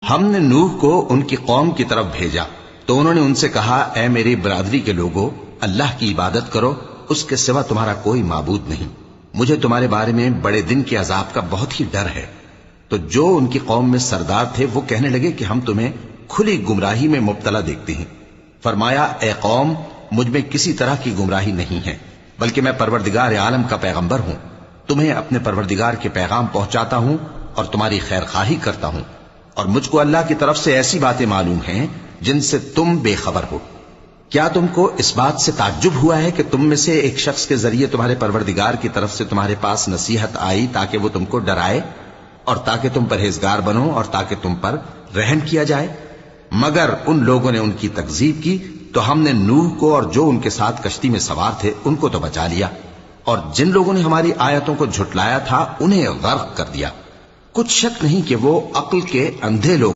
ہم نے نوح کو ان کی قوم کی طرف بھیجا تو انہوں نے ان سے کہا، اے میری برادری کے لوگو، اللہ کی عبادت کرو، اس کے سوا تمہارا کوئی معبود نہیں، مجھے تمہارے بارے میں بڑے دن کے عذاب کا بہت ہی ڈر ہے۔ تو جو ان کی قوم میں سردار تھے وہ کہنے لگے کہ ہم تمہیں کھلی گمراہی میں مبتلا دیکھتے ہیں۔ فرمایا، اے قوم، مجھ میں کسی طرح کی گمراہی نہیں ہے، بلکہ میں پروردگار عالم کا پیغمبر ہوں، تمہیں اپنے پروردگار کے پیغام پہنچاتا ہوں اور تمہاری خیر خواہی کرتا ہوں، اور مجھ کو اللہ کی طرف سے ایسی باتیں معلوم ہیں جن سے تم بے خبر ہو۔ کیا تم کو اس بات سے تعجب ہوا ہے کہ تم میں سے ایک شخص کے ذریعے تمہارے پروردگار کی طرف سے تمہارے پاس نصیحت آئی تاکہ وہ تم کو ڈرائے اور تاکہ تم پرہیزگار بنو اور تاکہ تم پر رحم کیا جائے؟ مگر ان لوگوں نے ان کی تکذیب کی تو ہم نے نوح کو اور جو ان کے ساتھ کشتی میں سوار تھے ان کو تو بچا لیا، اور جن لوگوں نے ہماری آیتوں کو جھٹلایا تھا انہیں غرق کر دیا۔ کچھ شک نہیں کہ وہ عقل کے اندھے لوگ